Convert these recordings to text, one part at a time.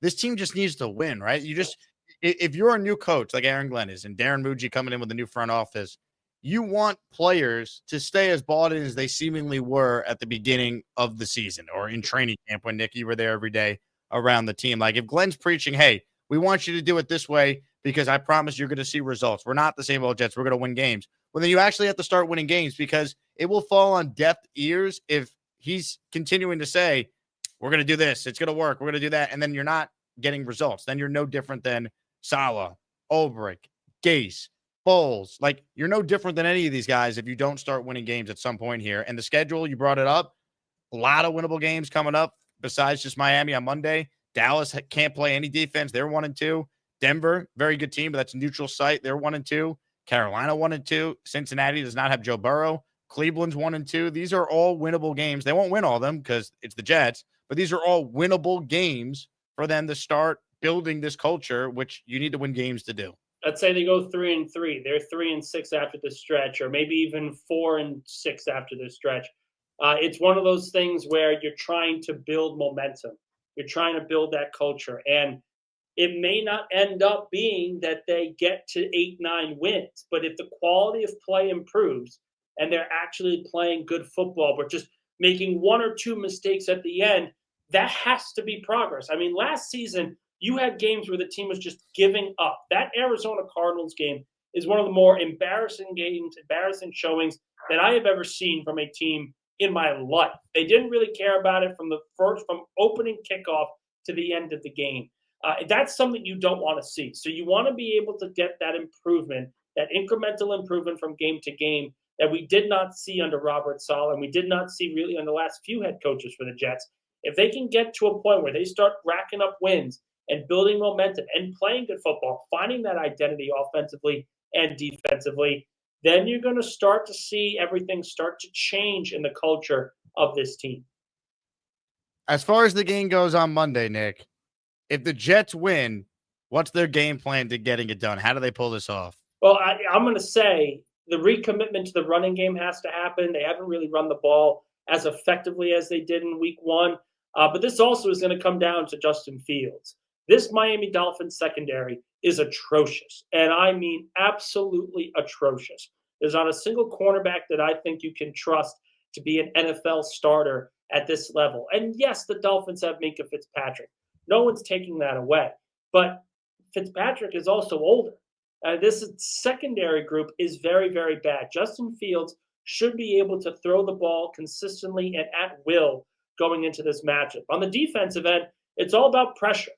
this team just needs to win, right? If you're a new coach like Aaron Glenn is and Darren Muji coming in with a new front office, you want players to stay as bought in as they seemingly were at the beginning of the season or in training camp when, Nick, you were there every day around the team. Like if Glenn's preaching, hey, we want you to do it this way because I promise you're going to see results. We're not the same old Jets. We're going to win games. Well, then you actually have to start winning games because it will fall on deaf ears if he's continuing to say, we're going to do this. It's going to work. We're going to do that. And then you're not getting results. Then you're no different than Saleh, Ulbrich, Gase, Foles. Like, you're no different than any of these guys if you don't start winning games at some point here. And the schedule, you brought it up, a lot of winnable games coming up besides just Miami on Monday. Dallas can't play any defense. They're 1-2. Denver, very good team, but that's a neutral site. They're 1-2. Carolina 1-2. Cincinnati does not have Joe Burrow. Cleveland's 1-2. These are all winnable games. They won't win all of them because it's the Jets, but these are all winnable games for them to start building this culture, which you need to win games to do. Let's say they go 3-3. They're 3-6 after the stretch, or maybe even 4-6 after the stretch. It's one of those things where you're trying to build momentum. You're trying to build that culture. And it may not end up being that they get to 8-9 wins, but if the quality of play improves and they're actually playing good football, but just making one or two mistakes at the end, that has to be progress. I mean, last season, you had games where the team was just giving up. That Arizona Cardinals game is one of the more embarrassing games, embarrassing showings that I have ever seen from a team in my life. They didn't really care about it from opening kickoff to the end of the game. That's something you don't want to see. So you want to be able to get that improvement, that incremental improvement from game to game that we did not see under Robert Saleh, and we did not see really on the last few head coaches for the Jets. If they can get to a point where they start racking up wins and building momentum and playing good football, finding that identity offensively and defensively, then you're going to start to see everything start to change in the culture of this team. As far as the game goes on Monday, Nick, if the Jets win, what's their game plan to getting it done? How do they pull this off? Well, I'm going to say the recommitment to the running game has to happen. They haven't really run the ball as effectively as they did in week one. But this also is going to come down to Justin Fields. This Miami Dolphins secondary is atrocious, and I mean absolutely atrocious. There's not a single cornerback that I think you can trust to be an NFL starter at this level. And yes, the Dolphins have Minkah Fitzpatrick. No one's taking that away. But Fitzpatrick is also older. This secondary group is very, very bad. Justin Fields should be able to throw the ball consistently and at will going into this matchup. On the defensive end, it's all about pressure.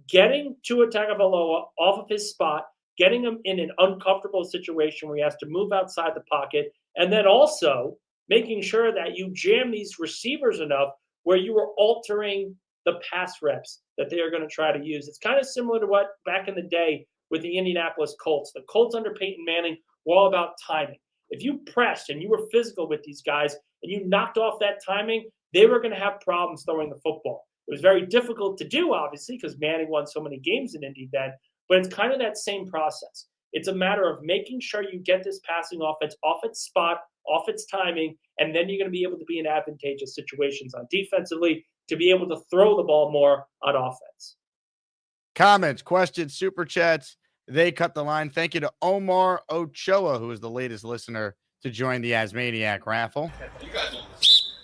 Getting Tua Tagovailoa off of his spot, getting him in an uncomfortable situation where he has to move outside the pocket, and then also making sure that you jam these receivers enough where you are altering the pass reps that they are going to try to use. It's kind of similar to what back in the day with the Indianapolis Colts. The Colts under Peyton Manning were all about timing. If you pressed and you were physical with these guys and you knocked off that timing, they were going to have problems throwing the football. It was very difficult to do, obviously, because Manning won so many games in Indy then, but it's kind of that same process. It's a matter of making sure you get this passing offense off its spot, off its timing, and then you're going to be able to be in advantageous situations on defensively to be able to throw the ball more on offense. Comments, questions, super chats, they cut the line. Thank you to Omar Ochoa, who is the latest listener to join the Asmaniac raffle.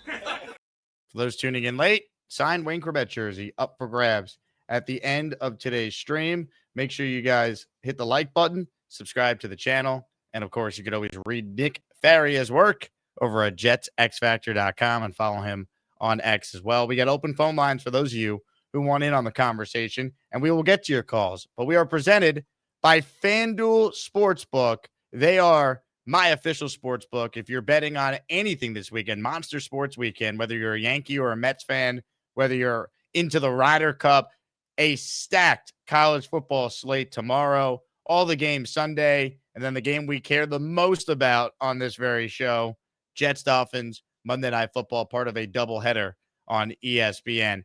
For those tuning in late, signed Wayne Corbett jersey up for grabs at the end of today's stream. Make sure you guys hit the like button, subscribe to the channel, and of course, you could always read Nick Faria's work over at jetsxfactor.com and follow him on X as well. We got open phone lines for those of you who want in on the conversation, and we will get to your calls. But we are presented by FanDuel Sportsbook. They are my official sports book. If you're betting on anything this weekend, Monster Sports Weekend, whether you're a Yankee or a Mets fan, whether you're into the Ryder Cup, a stacked college football slate tomorrow, all the games Sunday, and then the game we care the most about on this very show, Jets Dolphins, Monday Night Football, part of a doubleheader on ESPN.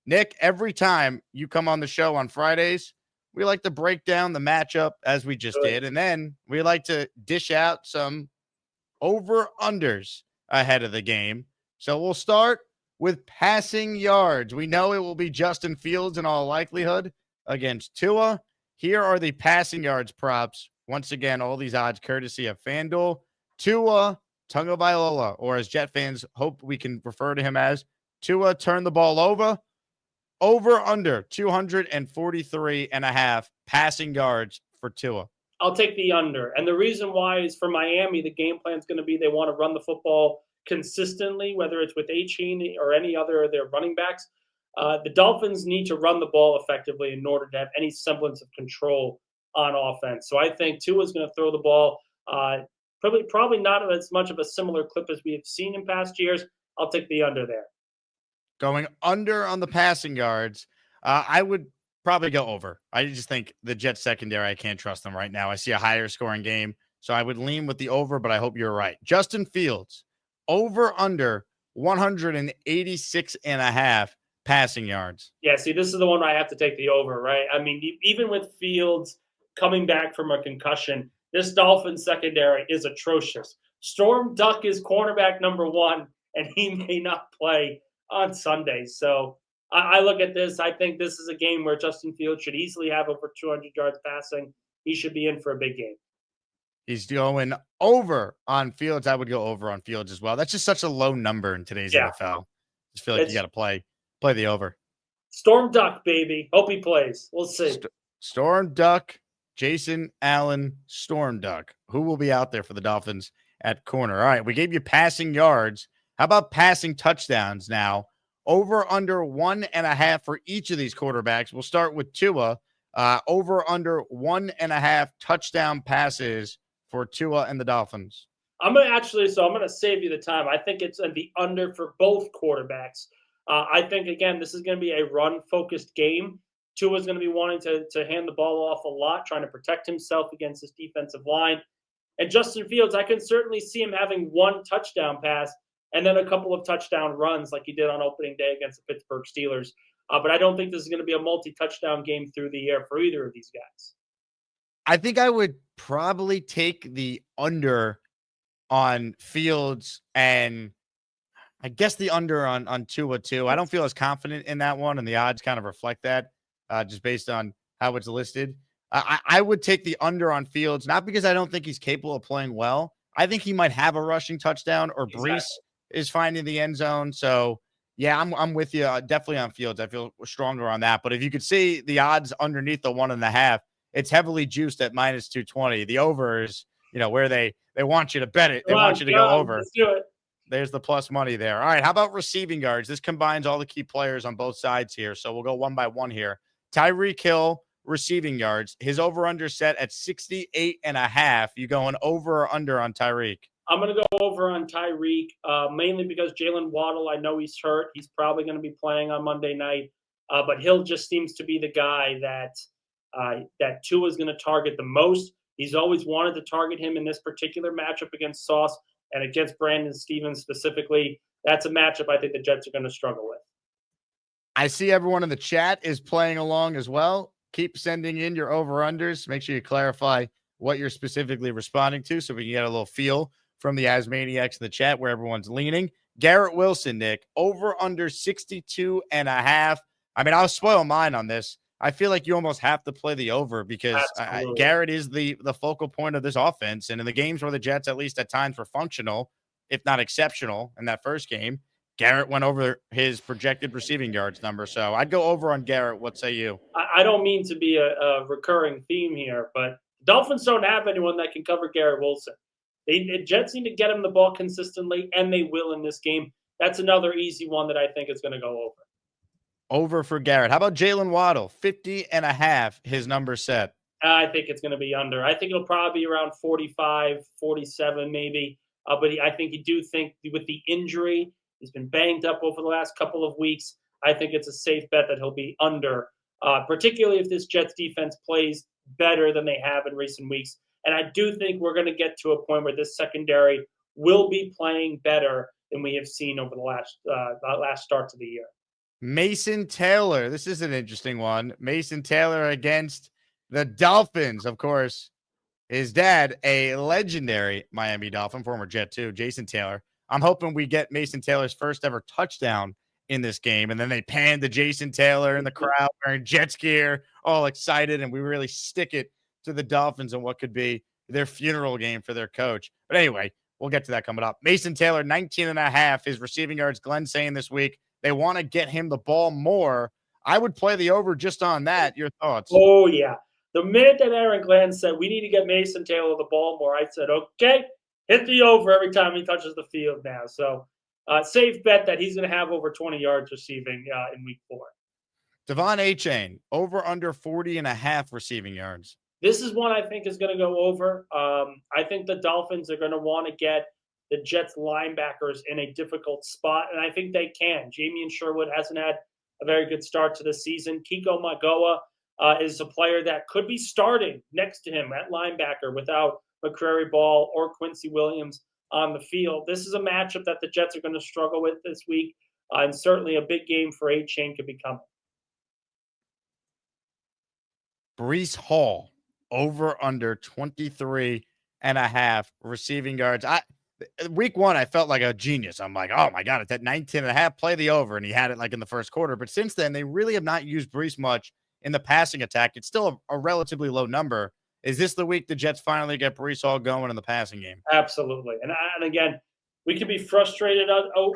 Nick, every time you come on the show on Fridays, we like to break down the matchup as we just did, and then we like to dish out some over-unders ahead of the game. So we'll start with passing yards. We know it will be Justin Fields in all likelihood against Tua. Here are the passing yards props. Once again, all these odds courtesy of FanDuel. Tua Tagovailoa, or as Jet fans hope we can refer to him as, Tua turn the ball over under 243.5 passing yards for Tua. I'll take the under. And the reason why is for Miami, the game plan is going to be they want to run the football consistently, whether it's with Achane or any other of their running backs. The Dolphins need to run the ball effectively in order to have any semblance of control on offense. So I think Tua's going to throw the ball probably not as much of a similar clip as we have seen in past years. I'll take the under there. Going under on the passing yards, I would probably go over. I just think the Jets secondary, I can't trust them right now. I see a higher scoring game, so I would lean with the over, but I hope you're right. Justin Fields, over under 186.5 passing yards. Yeah, see, this is the one where I have to take the over, right? I mean, even with Fields coming back from a concussion, this Dolphins secondary is atrocious. Storm Duck is cornerback number 1, and he may not play on Sunday. So I look at this. I think this is a game where Justin Fields should easily have over 200 yards passing. He should be in for a big game. He's going over on Fields. I would go over on Fields as well. That's just such a low number in today's NFL. I just feel like you got to play the over. Storm Duck, baby. Hope he plays. We'll see. Storm Duck, Jason Allen, Storm Duck. Who will be out there for the Dolphins at corner? All right, we gave you passing yards. How about passing touchdowns now? Over under 1.5 for each of these quarterbacks. We'll start with Tua. Over under 1.5 touchdown passes for Tua and the Dolphins. I'm going to save you the time. I think it's the under for both quarterbacks. I think, again, this is going to be a run-focused game. Tua's going to be wanting to hand the ball off a lot, trying to protect himself against this defensive line. And Justin Fields, I can certainly see him having one touchdown pass and then a couple of touchdown runs like he did on opening day against the Pittsburgh Steelers. But I don't think this is going to be a multi-touchdown game through the air for either of these guys. I think I would probably take the under on Fields, and I guess the under on Tua too. I don't feel as confident in that one, and the odds kind of reflect that just based on how it's listed. I would take the under on Fields, not because I don't think he's capable of playing well. I think he might have a rushing touchdown, or Brees is finding the end zone. So, yeah, I'm with you definitely on Fields. I feel stronger on that. But if you could see the odds underneath the 1.5, it's heavily juiced at minus 220. The over is, where they want you to bet it. They want you to go over. Let's do it. There's the plus money there. All right, how about receiving yards? This combines all the key players on both sides here. So we'll go one by one here. Tyreek Hill, receiving yards. His over-under set at 68.5. You going over or under on Tyreek? I'm going to go over on Tyreek, mainly because Jalen Waddle, I know he's hurt. He's probably going to be playing on Monday night. But Hill just seems to be the guy that Tua is going to target the most. He's always wanted to target him in this particular matchup against Sauce and against Brandon Stevens specifically. That's a matchup I think the Jets are going to struggle with. I see everyone in the chat is playing along as well. Keep sending in your over-unders. Make sure you clarify what you're specifically responding to so we can get a little feel from the Asmaniacs in the chat where everyone's leaning. Garrett Wilson, Nick, over under 62.5. I mean, I'll spoil mine on this. I feel like you almost have to play the over because Garrett is the focal point of this offense. And in the games where the Jets, at least at times, were functional, if not exceptional in that first game, Garrett went over his projected receiving yards number. So I'd go over on Garrett. What say you? I don't mean to be a recurring theme here, but Dolphins don't have anyone that can cover Garrett Wilson. The Jets need to get him the ball consistently, and they will in this game. That's another easy one that I think is going to go over. Over for Garrett. How about Jalen Waddle? 50.5, his number set. I think it's going to be under. I think it'll probably be around 45, 47 maybe. But I think you do think with the injury, he's been banged up over the last couple of weeks. I think it's a safe bet that he'll be under, particularly if this Jets defense plays better than they have in recent weeks. And I do think we're going to get to a point where this secondary will be playing better than we have seen over the last starts of the year. Mason Taylor. This is an interesting one. Mason Taylor against the Dolphins. Of course, his dad, a legendary Miami Dolphin, former Jet too, Jason Taylor. I'm hoping we get Mason Taylor's first ever touchdown in this game. And then they panned to Jason Taylor in the crowd wearing Jets gear, all excited. And we really stick it to the Dolphins and what could be their funeral game for their coach. But anyway, we'll get to that coming up. Mason Taylor, 19.5, his receiving yards. Glenn saying this week they want to get him the ball more. I would play the over just on that. Your thoughts? Oh, yeah. The minute that Aaron Glenn said, we need to get Mason Taylor the ball more, I said, okay, hit the over every time he touches the field now. So safe bet that he's going to have over 20 yards receiving in week 4. Devon Achane, over under 40.5 receiving yards. This is one I think is going to go over. I think the Dolphins are going to want to get the Jets linebackers in a difficult spot, and I think they can. Jamien Sherwood hasn't had a very good start to the season. Kiko Magoa is a player that could be starting next to him at linebacker without McCrary Ball or Quincy Williams on the field. This is a matchup that the Jets are going to struggle with this week, and certainly a big game for Achane could be coming. Breece Hall, over under 23.5 receiving yards. Week 1, I felt like a genius. I'm like, oh my God, it's at 19.5, play the over. And he had it like in the first quarter. But since then, they really have not used Breece much in the passing attack. It's still a relatively low number. Is this the week the Jets finally get Breece Hall going in the passing game? Absolutely. And again, we can be frustrated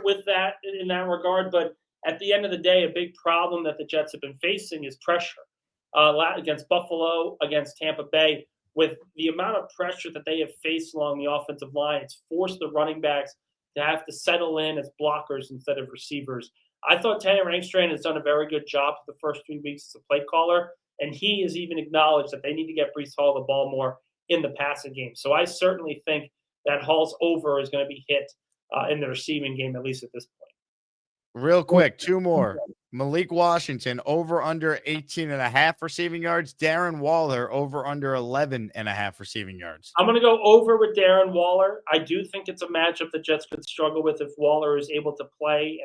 with that in that regard. But at the end of the day, a big problem that the Jets have been facing is pressure against Buffalo, against Tampa Bay. With the amount of pressure that they have faced along the offensive line, it's forced the running backs to have to settle in as blockers instead of receivers. I thought Tanner Rangstrand has done a very good job for the first 3 weeks as a play caller, and he has even acknowledged that they need to get Breece Hall the ball more in the passing game. So I certainly think that Hall's over is going to be hit in the receiving game, at least at this point. Real quick, 2 more. Malik Washington, over under 18.5 receiving yards. Darren Waller, over under 11.5 receiving yards. I'm going to go over with Darren Waller. I do think it's a matchup the Jets could struggle with if Waller is able to play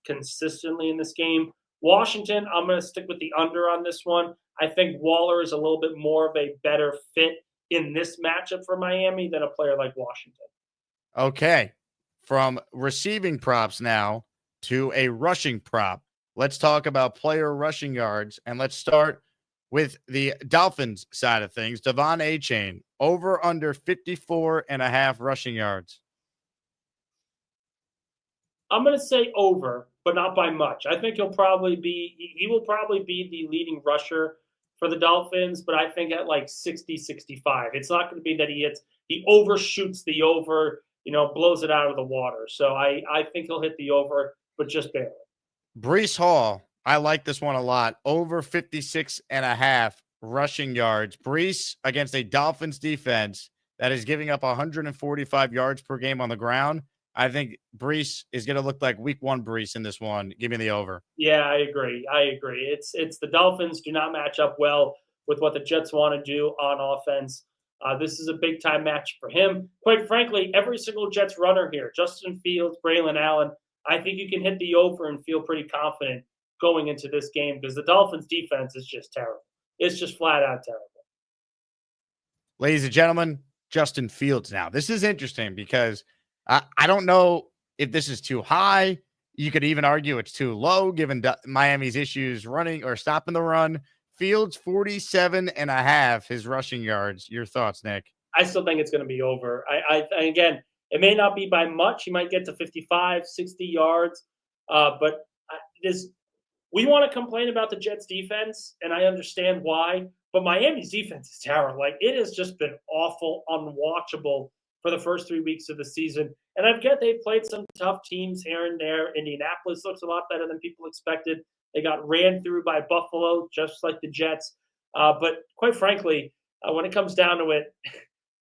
consistently in this game. Washington, I'm going to stick with the under on this one. I think Waller is a little bit more of a better fit in this matchup for Miami than a player like Washington. Okay. From receiving props now to a rushing prop. Let's talk about player rushing yards, and let's start with the Dolphins side of things. Devon Achane, over under 54.5 rushing yards. I'm going to say over, but not by much. I think he will probably be the leading rusher for the Dolphins, but I think at like 60, 65. It's not going to be that he overshoots the over, blows it out of the water. So I think he'll hit the over, but just barely. Breece Hall, I like this one a lot. Over 56.5 rushing yards. Breece against a Dolphins defense that is giving up 145 yards per game on the ground. I think Breece is going to look like week 1 Breece in this one. Give me the over. Yeah, I agree. It's the Dolphins do not match up well with what the Jets want to do on offense. This is a big time match for him. Quite frankly, every single Jets runner here, Justin Fields, Braylon Allen, I think you can hit the over and feel pretty confident going into this game because the Dolphins defense is just terrible. It's just flat out terrible. Ladies and gentlemen, Justin Fields now. This is interesting because I don't know if this is too high. You could even argue it's too low given Miami's issues running or stopping the run. Fields 47.5 his rushing yards. Your thoughts, Nick? I still think it's going to be over. Again, it may not be by much. He might get to 55, 60 yards. But we want to complain about the Jets defense, and I understand why. But Miami's defense is terrible. Like, it has just been awful, unwatchable for the first 3 weeks of the season. And I get they've played some tough teams here and there. Indianapolis looks a lot better than people expected. They got ran through by Buffalo, just like the Jets. But quite frankly, when it comes down to it,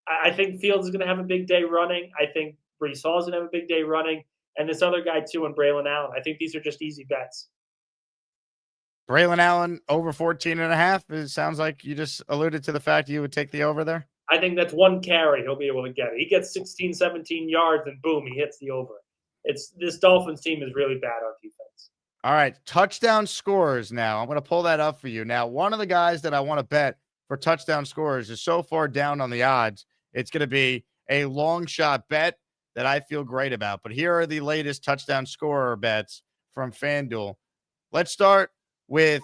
I think Fields is going to have a big day running. I think Breece Hall is going to have a big day running. And this other guy, too, and Braylon Allen. I think these are just easy bets. Braylon Allen, over 14.5. It sounds like you just alluded to the fact you would take the over there. I think that's one carry he'll be able to get it. He gets 16, 17 yards, and boom, he hits the over. This Dolphins team is really bad on defense. All right, touchdown scores now. I'm going to pull that up for you. Now, one of the guys that I want to bet for touchdown scores is so far down on the odds, it's going to be a long shot bet that I feel great about. But here are the latest touchdown scorer bets from FanDuel. Let's start with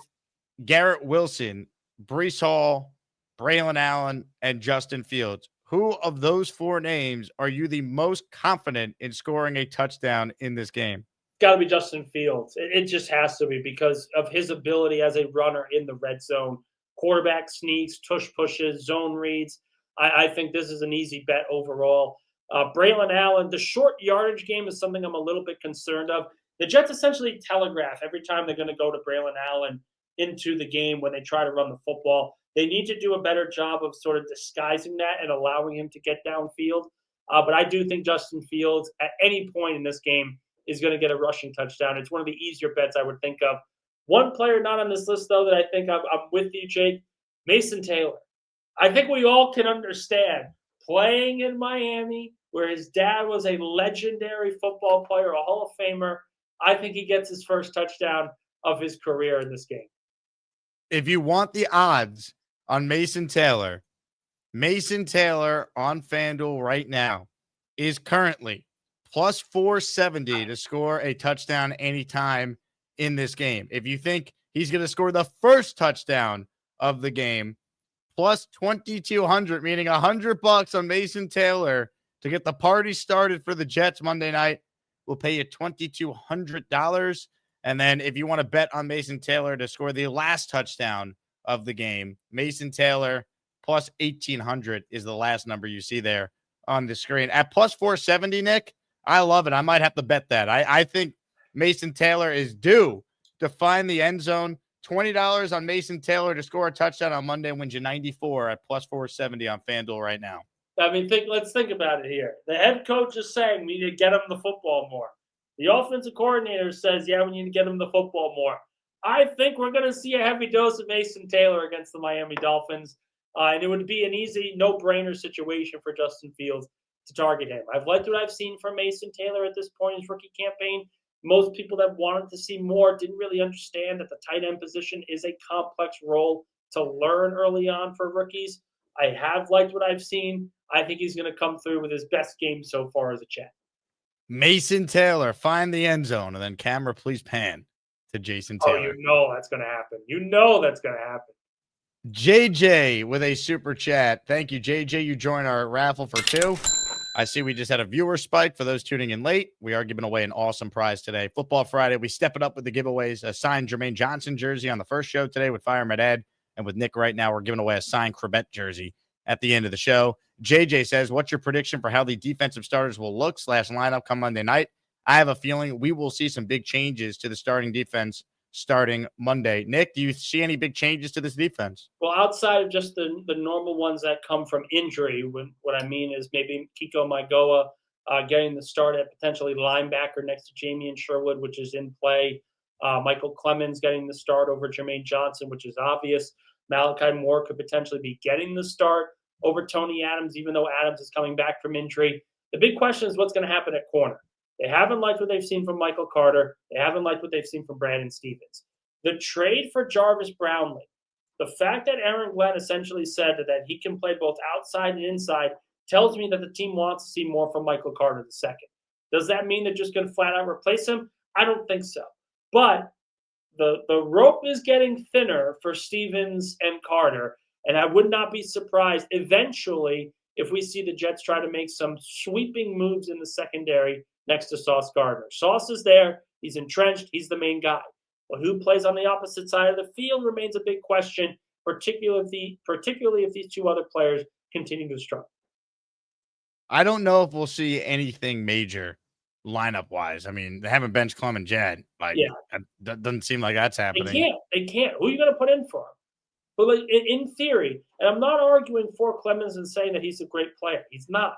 Garrett Wilson, Breece Hall, Braylon Allen, and Justin Fields. Who of those four names are you the most confident in scoring a touchdown in this game? Got to be Justin Fields. It just has to be because of his ability as a runner in the red zone. Quarterback sneaks, tush pushes, zone reads. I think this is an easy bet overall. Braylon Allen, the short yardage game is something I'm a little bit concerned of. The Jets essentially telegraph every time they're going to go to Braylon Allen into the game when they try to run the football. They need to do a better job of sort of disguising that and allowing him to get downfield. But I do think Justin Fields, at any point in this game, is going to get a rushing touchdown. It's one of the easier bets I would think of. One player not on this list, though, that I think I'm with you, Jake, Mason Taylor. I think we all can understand playing in Miami, where his dad was a legendary football player, a Hall of Famer. I think he gets his first touchdown of his career in this game. If you want the odds on Mason Taylor on FanDuel right now is currently plus 470 to score a touchdown anytime in this game. If you think he's going to score the first touchdown of the game, plus 2,200, meaning $100 on Mason Taylor to get the party started for the Jets Monday night. We'll pay you $2,200. And then if you want to bet on Mason Taylor to score the last touchdown of the game, Mason Taylor plus 1,800 is the last number you see there on the screen. At plus 470, Nick, I love it. I might have to bet that. I think Mason Taylor is due to find the end zone. $20 on Mason Taylor to score a touchdown on Monday wins you 94 at plus 470 on FanDuel right now. I mean, let's think about it here. The head coach is saying we need to get him the football more. The offensive coordinator says, yeah, we need to get him the football more. I think we're going to see a heavy dose of Mason Taylor against the Miami Dolphins. And it would be an easy, no-brainer situation for Justin Fields to target him. I've liked what I've seen from Mason Taylor at this point in his rookie campaign. Most people that wanted to see more didn't really understand that the tight end position is a complex role to learn early on for rookies. I have liked what I've seen. I think he's going to come through with his best game so far as a Jet. Mason Taylor, find the end zone, and then camera, please pan to Jason Taylor. Oh, you know that's going to happen. You know that's going to happen. JJ with a super chat. Thank you, JJ. You joined our raffle for 2. I see we just had a viewer spike for those tuning in late. We are giving away an awesome prize today. Football Friday, we step it up with the giveaways. A signed Jermaine Johnson jersey on the first show today with Fireman Ed. And with Nick right now, we're giving away a signed Corbett jersey at the end of the show. JJ says, what's your prediction for how the defensive starters will look / lineup come Monday night? I have a feeling we will see some big changes to the starting defense starting Monday. Nick, do you see any big changes to this defense? Well, outside of just the normal ones that come from injury, what I mean is maybe Kiko Maigoa getting the start at potentially linebacker next to Jamie Sherwood, which is in play. Michael Clemens getting the start over Jermaine Johnson, which is obvious. Malachi Moore could potentially be getting the start over Tony Adams, even though Adams is coming back from injury. The big question is what's going to happen at corner. They haven't liked what they've seen from Michael Carter. They haven't liked what they've seen from Brandon Stevens. The trade for Jarvis Brownlee, the fact that Aaron Glenn essentially said that he can play both outside and inside tells me that the team wants to see more from Michael Carter II. Does that mean they're just going to flat out replace him? I don't think so. But the rope is getting thinner for Stevens and Carter, and I would not be surprised eventually if we see the Jets try to make some sweeping moves in the secondary next to Sauce Gardner. Sauce is there. He's entrenched. He's the main guy. But who plays on the opposite side of the field remains a big question, particularly if these two other players continue to struggle. I don't know if we'll see anything major lineup-wise. I mean, they haven't benched Clem and Jad. That doesn't seem like that's happening. They can't. Who are you going to put in for him? But like, in theory, and I'm not arguing for Clemens and saying that he's a great player. He's not.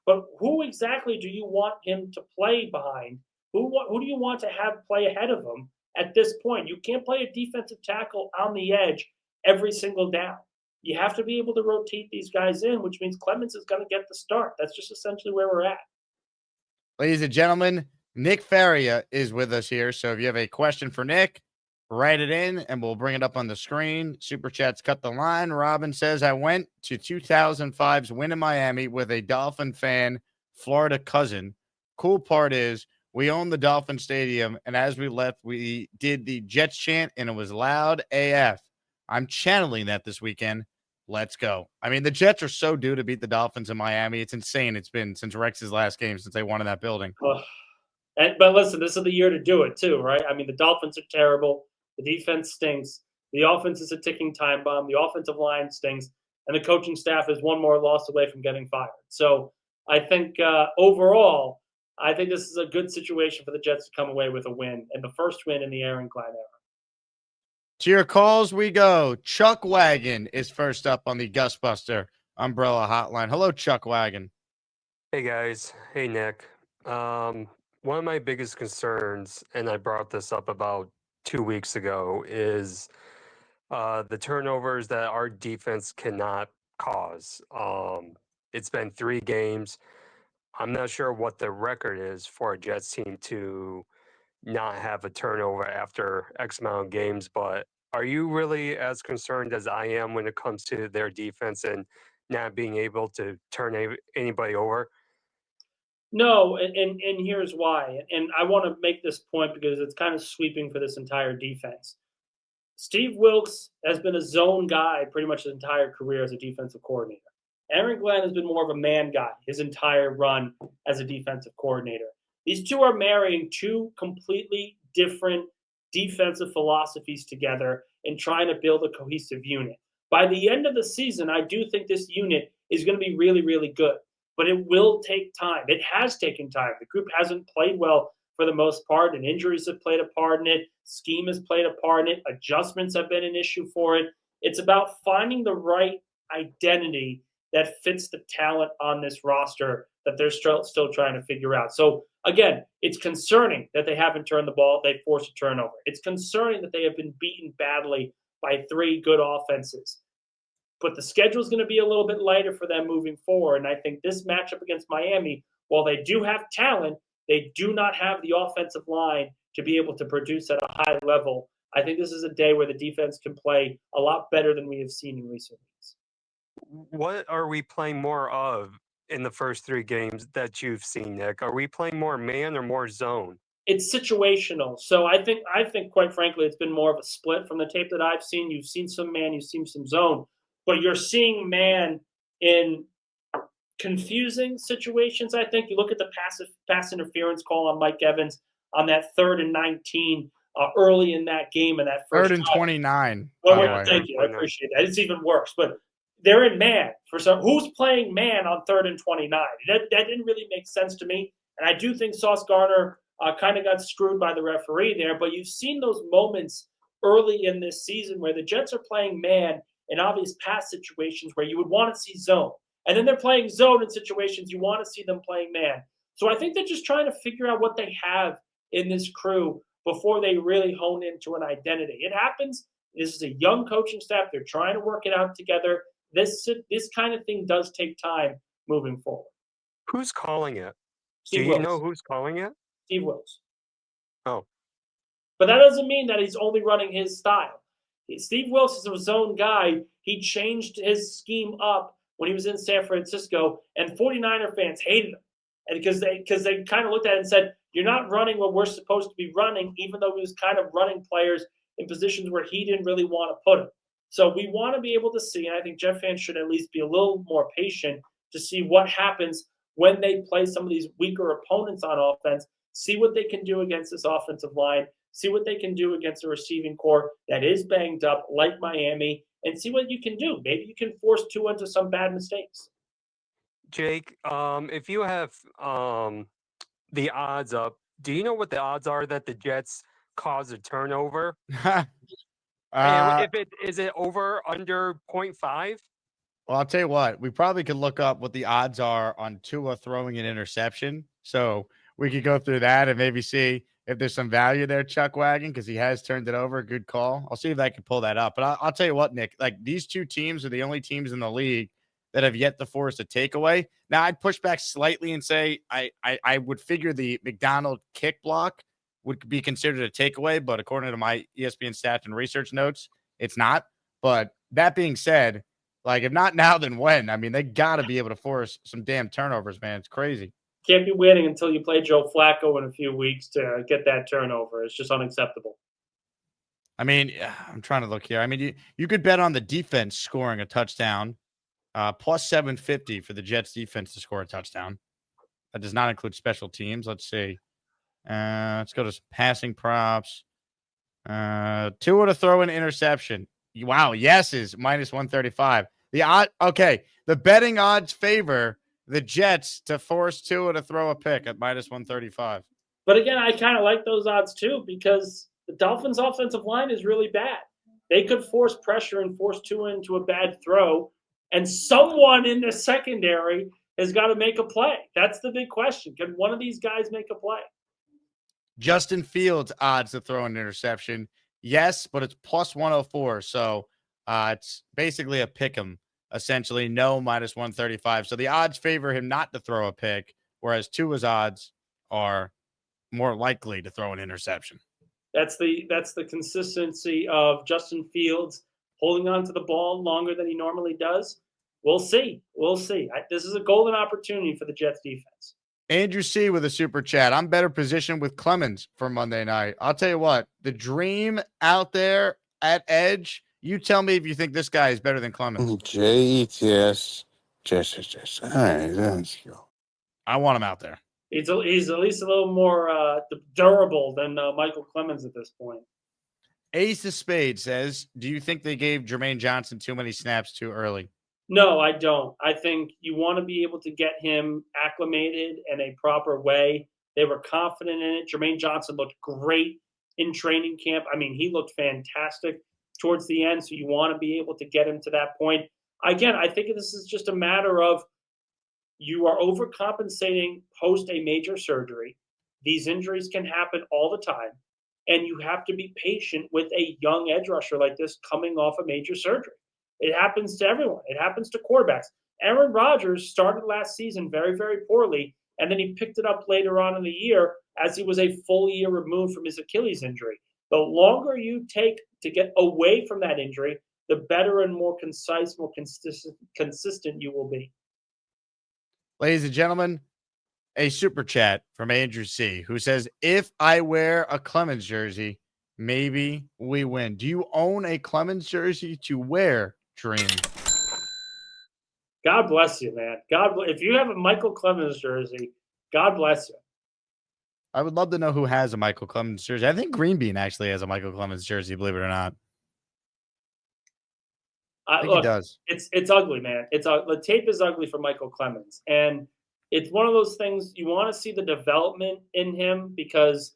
But who exactly do you want him to play behind? Who do you want to have play ahead of him at this point? You can't play a defensive tackle on the edge every single down. You have to be able to rotate these guys in, which means Clemens is going to get the start. That's just essentially where we're at. Ladies and gentlemen, Nick Faria is with us here. So if you have a question for Nick, write it in and we'll bring it up on the screen. Super Chats cut the line. Robin says, I went to 2005's win in Miami with a Dolphin fan, Florida cousin. Cool part is We own the Dolphin Stadium, and as we left, we did the Jets chant, and it was loud AF. I'm channeling that this weekend. Let's go. I mean, the Jets are so due to beat the Dolphins in Miami. It's insane. It's been since Rex's last game since they won in that building. But listen, this is the year to do it too, right? I mean, the Dolphins are terrible. The defense stinks. The offense is a ticking time bomb. The offensive line stinks, and the coaching staff is one more loss away from getting fired. So I think overall, I think this is a good situation for the Jets to come away with a win, and the first win in the Aaron Glenn era. To your calls we go. Chuck Wagon is first up on the Gusbuster Umbrella Hotline. Hello, Chuck Wagon. Hey guys. Hey Nick. One of my biggest concerns, and I brought this up about 2 weeks ago, is the turnovers that our defense cannot cause. It's been 3 games. I'm not sure what the record is for a Jets team to not have a turnover after X amount of games, but are you really as concerned as I am when it comes to their defense and not being able to turn anybody over? No, and here's why. And I want to make this point because it's kind of sweeping for this entire defense. Steve Wilks has been a zone guy pretty much his entire career as a defensive coordinator. Aaron Glenn has been more of a man guy his entire run as a defensive coordinator. These two are marrying two completely different defensive philosophies together and trying to build a cohesive unit. By the end of the season, I do think this unit is going to be really, really good, but it will take time. It has taken time. The group hasn't played well for the most part, and injuries have played a part in it. Scheme has played a part in it. Adjustments have been an issue for it. It's about finding the right identity that fits the talent on this roster that they're still trying to figure out. So, again, it's concerning that they haven't turned the ball. They forced a turnover. It's concerning that they have been beaten badly by 3 good offenses. But the schedule is going to be a little bit lighter for them moving forward. And I think this matchup against Miami, while they do have talent, they do not have the offensive line to be able to produce at a high level. I think this is a day where the defense can play a lot better than we have seen in recent weeks. What are we playing more of in the first 3 games that you've seen, Nick? Are we playing more man or more zone? It's situational. So I think quite frankly, it's been more of a split from the tape that I've seen. You've seen some man, you've seen some zone, but you're seeing man in confusing situations. I think you look at the pass interference call on Mike Evans on that 3rd and 19 early in that game, and that first 3rd and 29. Well, thank you. I appreciate that. It's even worse, but they're in man for some. Who's playing man on 3rd and 29? That didn't really make sense to me, and I do think Sauce Gardner kind of got screwed by the referee there. But you've seen those moments early in this season where the Jets are playing man in obvious pass situations where you would want to see zone, and then they're playing zone in situations you want to see them playing man. So I think they're just trying to figure out what they have in this crew before they really hone into an identity. It happens. This is a young coaching staff. They're trying to work it out together. This kind of thing does take time moving forward. Who's calling it? Steve Do you Wilks. know who's calling it? Steve Wilks. Oh. But that doesn't mean that he's only running his style. Steve Wilks is a zone guy. He changed his scheme up when he was in San Francisco, and 49er fans hated him. And because they kind of looked at it and said, you're not running what we're supposed to be running, even though he was kind of running players in positions where he didn't really want to put them. So we want to be able to see, and I think Jet fans should at least be a little more patient to see what happens when they play some of these weaker opponents on offense, see what they can do against this offensive line, see what they can do against a receiving core that is banged up like Miami, and see what you can do. Maybe you can force Tua into some bad mistakes. Jake, if you have the odds up, do you know what the odds are that the Jets cause a turnover? And is it over under 0.5? Well, I'll tell you what, we probably could look up what the odds are on Tua throwing an interception. So we could go through that and maybe see if there's some value there, Chuck Wagon, because he has turned it over. Good call. I'll see if I can pull that up. But I'll tell you what, Nick, like these two teams are the only teams in the league that have yet to force a takeaway. Now, I'd push back slightly and say I would figure the McDonald kick block would be considered a takeaway, but according to my ESPN stats and research notes, it's not. But that being said, like if not now, then when? I mean, they got to be able to force some damn turnovers, man. It's crazy. Can't be waiting until you play Joe Flacco in a few weeks to get that turnover. It's just unacceptable. I mean, I'm trying to look here. I mean, you could bet on the defense scoring a touchdown, plus 750 for the Jets defense to score a touchdown. That does not include special teams. Let's see. Let's go to some passing props. Tua to throw an interception. Wow, yes is minus 135. The odd, okay. The betting odds favor the Jets to force Tua to throw a pick at minus 135. But again, I kind of like those odds too because the Dolphins' offensive line is really bad. They could force pressure and force Tua into a bad throw, and someone in the secondary has got to make a play. That's the big question. Can one of these guys make a play? Justin Fields odds to throw an interception. Yes, but it's plus 104. So it's basically a pick 'em, essentially. No, minus 135. So the odds favor him not to throw a pick, whereas Tua's odds are more likely to throw an interception. That's the consistency of Justin Fields holding on to the ball longer than he normally does. We'll see. We'll see. This is a golden opportunity for the Jets defense. Andrew C. with a super chat. I'm better positioned with Clemens for Monday night. I'll tell you what, the dream out there at edge, you tell me if you think this guy is better than Clemens. J-E-T-S. Yes. All right, let's go. I want him out there. He's at least a little more durable than Michael Clemens at this point. Ace of Spades says, do you think they gave Jermaine Johnson too many snaps too early? No, I don't. I think you want to be able to get him acclimated in a proper way. They were confident in it. Jermaine Johnson looked great in training camp. I mean, he looked fantastic towards the end, so you want to be able to get him to that point. Again, I think this is just a matter of you are overcompensating post a major surgery. These injuries can happen all the time, and you have to be patient with a young edge rusher like this coming off a major surgery. It happens to everyone. It happens to quarterbacks. Aaron Rodgers started last season very, very poorly, and then he picked it up later on in the year as he was a full year removed from his Achilles injury. The longer you take to get away from that injury, the better and more concise, more consistent you will be. Ladies and gentlemen, a super chat from Andrew C., who says, if I wear a Clemens jersey, maybe we win. Do you own a Clemens jersey to wear, Dream? God bless you, man. If you have a Michael Clemens jersey, God bless you. I would love to know who has a Michael Clemens jersey. I think Green Bean actually has a Michael Clemens jersey, believe it or not. I think he does. It's ugly, man. The tape is ugly for Michael Clemens, and it's one of those things you want to see the development in him because,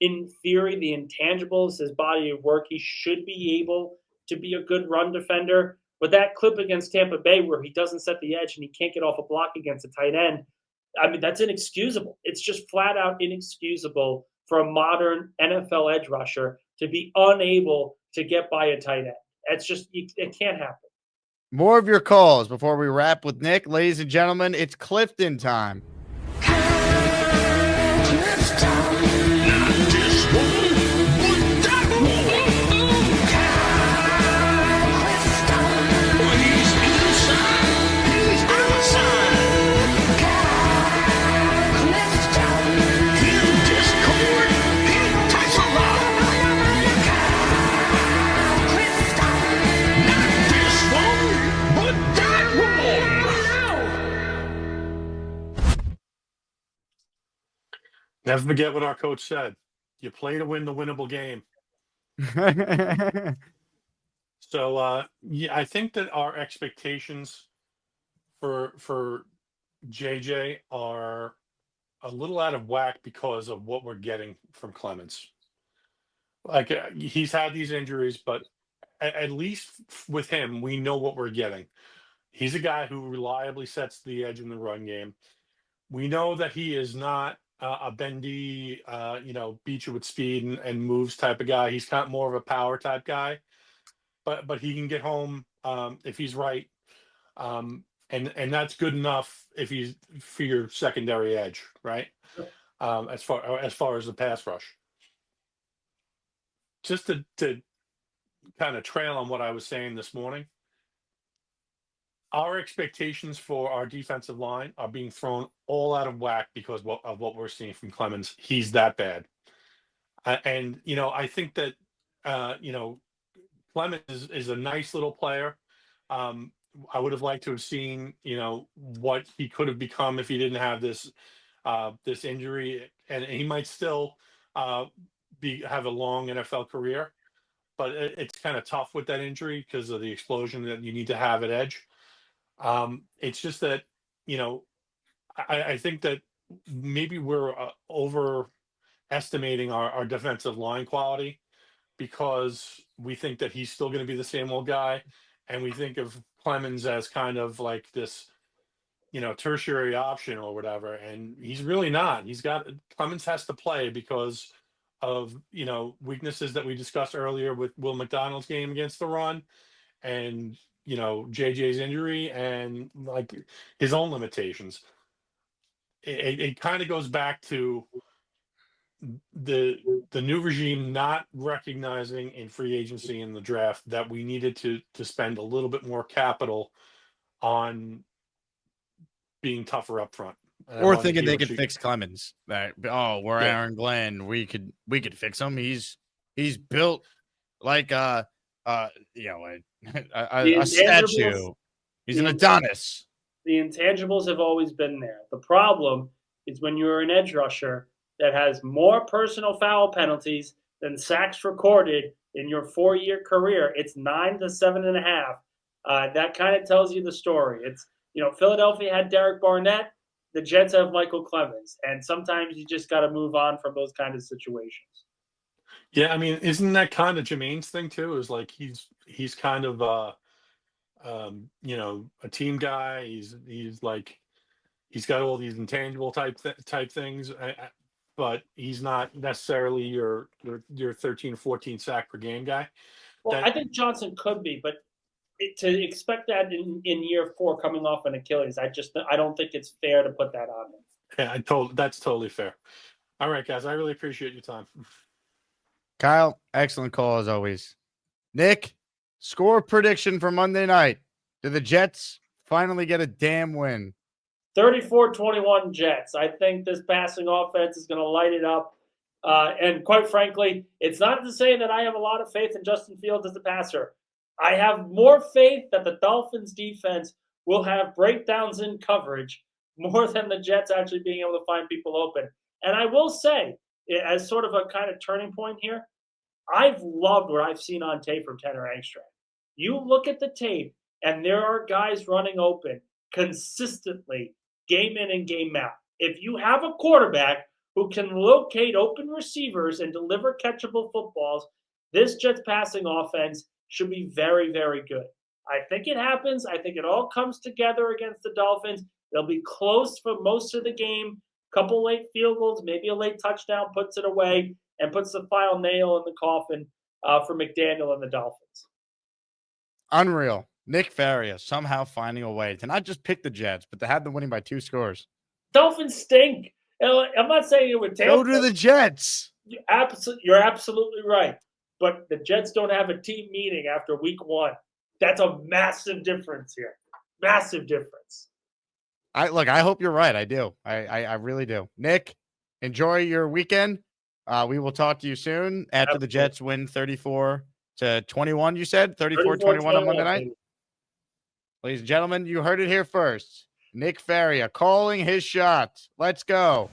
in theory, the intangibles, his body of work, he should be able to be a good run defender. But that clip against Tampa Bay where he doesn't set the edge and he can't get off a block against a tight end, I mean, that's inexcusable. It's just flat out inexcusable for a modern NFL edge rusher to be unable to get by a tight end. It's just, it can't happen. More of your calls before we wrap with Nick. Ladies and gentlemen, it's Clifton time. Never forget what our coach said. You play to win the winnable game. So, yeah, I think that our expectations for JJ are a little out of whack because of what we're getting from Clemens. Like he's had these injuries, but at least with him, we know what we're getting. He's a guy who reliably sets the edge in the run game. We know that he is not a bendy, beat you with speed and moves type of guy. He's kind of more of a power type guy, but he can get home if he's right, and that's good enough if he's for your secondary edge, right? As far as the pass rush. Just to kind of trail on what I was saying this morning, our expectations for our defensive line are being thrown all out of whack because of what we're seeing from Clemens. He's that bad. And, I think that, Clemens is a nice little player. I would have liked to have seen, what he could have become if he didn't have this injury, and he might still have a long NFL career, but it's kind of tough with that injury because of the explosion that you need to have at edge. It's just that, I think that maybe we're overestimating our defensive line quality because we think that he's still going to be the same old guy, and we think of Clemens as kind of like this, tertiary option or whatever, and he's really not. Clemens has to play because of weaknesses that we discussed earlier with Will McDonald's game against the run, and JJ's injury, and like his own limitations. It kind of goes back to the new regime not recognizing in free agency in the draft that we needed to spend a little bit more capital on being tougher up front. Or thinking they could fix Clemens. We're Aaron Glenn. We could fix him. He's built like a statue. He's an Adonis. The intangibles have always been there. The problem is when you're an edge rusher that has more personal foul penalties than sacks recorded in your 4-year career. It's 9 to 7.5. That kind of tells you the story. It's, Philadelphia had Derek Barnett. The Jets have Michael Clemens. And sometimes you just got to move on from those kind of situations. Yeah, I mean, isn't that kind of Jermaine's thing too? Is like he's kind of a team guy. He's like he's got all these intangible type things, but he's not necessarily your 13, 14 sack per game guy. Well, I think Johnson could be, but to expect that in year 4 coming off an Achilles, I don't think it's fair to put that on him. Yeah, that's totally fair. All right, guys, I really appreciate your time. Kyle, excellent call as always. Nick, score prediction for Monday night. Do the Jets finally get a damn win? 34-21 Jets. I think this passing offense is going to light it up. And quite frankly, it's not to say that I have a lot of faith in Justin Fields as a passer. I have more faith that the Dolphins defense will have breakdowns in coverage more than the Jets actually being able to find people open. And I will say, as sort of a kind of turning point here, I've loved what I've seen on tape from Tanner Engstrand. You look at the tape, and there are guys running open consistently, game in and game out. If you have a quarterback who can locate open receivers and deliver catchable footballs, this Jets passing offense should be very, very good. I think it happens. I think it all comes together against the Dolphins. They'll be close for most of the game. Couple late field goals, maybe a late touchdown puts it away and puts the final nail in the coffin for McDaniel and the Dolphins. Unreal. Nick Faria somehow finding a way to not just pick the Jets, but to have them winning by 2 scores. Dolphins stink. I'm not saying it would take. Go to the Jets. You're absolutely right. But the Jets don't have a team meeting after week 1. That's a massive difference here. Massive difference. I hope you're right. I do. I really do. Nick, enjoy your weekend. We will talk to you soon after the Jets win 34-21. You said 34-21 on Monday night. Ladies and gentlemen, you heard it here first. Nick Faria calling his shot. Let's go.